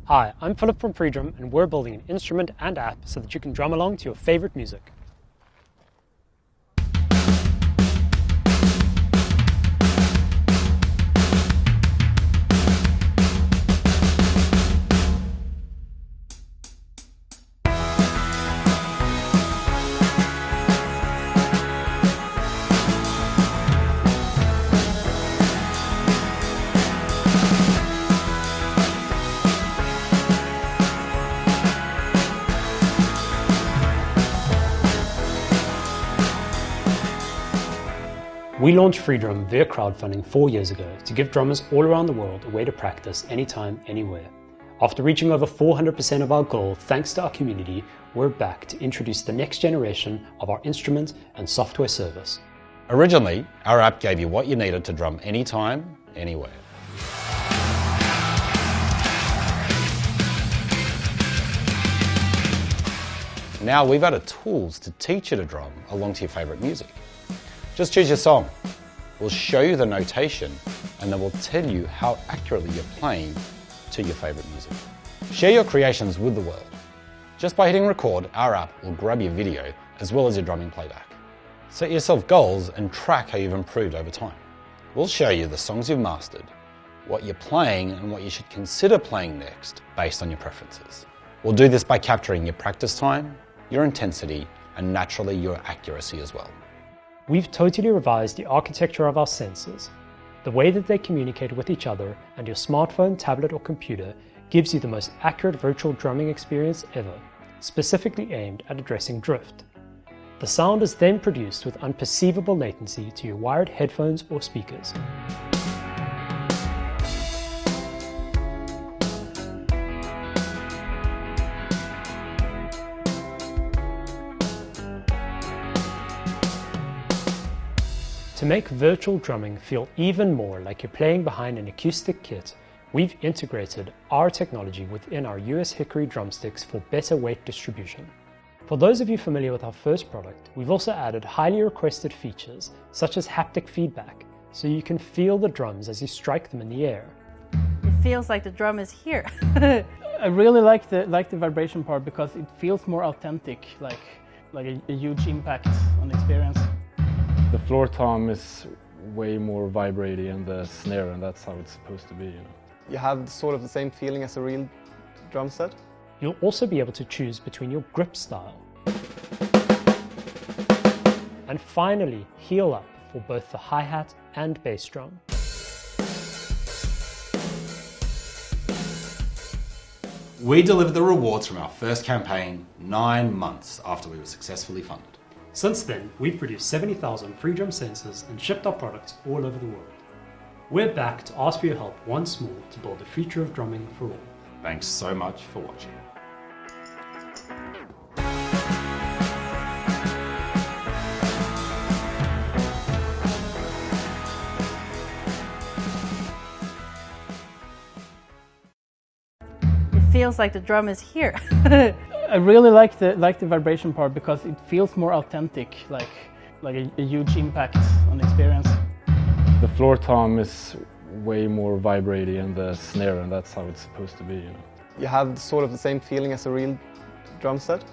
Hi, I'm Philip from Freedrum, and we're building an instrument and app so that you can drum along to your favorite music. We launched Freedrum via crowdfunding 4 years ago to give drummers all around the world a way to practice anytime, anywhere. After reaching over 400% of our goal thanks to our community, we're back to introduce the next generation of our instrument and software service. Originally, our app gave you what you needed to drum anytime, anywhere. Now we've added tools to teach you to drum along to your favourite music. Just choose your song. We'll show you the notation and then we'll tell you how accurately you're playing to your favourite music. Share your creations with the world. Just by hitting record, our app will grab your video as well as your drumming playback. Set yourself goals and track how you've improved over time. We'll show you the songs you've mastered, what you're playing and what you should consider playing next based on your preferences. We'll do this by capturing your practice time, your intensity, and naturally your accuracy as well. We've totally revised the architecture of our sensors. The way that they communicate with each other and your smartphone, tablet or computer gives you the most accurate virtual drumming experience ever, specifically aimed at addressing drift. The sound is then produced with unperceivable latency to your wired headphones or speakers. To make virtual drumming feel even more like you're playing behind an acoustic kit, we've integrated our technology within our US Hickory drumsticks for better weight distribution. For those of you familiar with our first product, we've also added highly requested features such as haptic feedback, so you can feel the drums as you strike them in the air. It feels like the drum is here. I really like the vibration part because it feels more authentic, like a huge impact on the experience. The floor tom is way more vibrating and the snare, and that's how it's supposed to be. You know? You have sort of the same feeling as a real drum set. You'll also be able to choose between your grip style. And finally, heel up for both the hi-hat and bass drum. We delivered the rewards from our first campaign 9 months after we were successfully funded. Since then, we've produced 70,000 Freedrum sensors and shipped our products all over the world. We're back to ask for your help once more to build the future of drumming for all. Thanks so much for watching. It feels like the drum is here. I really like the vibration part because it feels more authentic, like a huge impact on the experience. The floor tom is way more vibrating and the snare, and that's how it's supposed to be. You know? You have sort of the same feeling as a real drum set.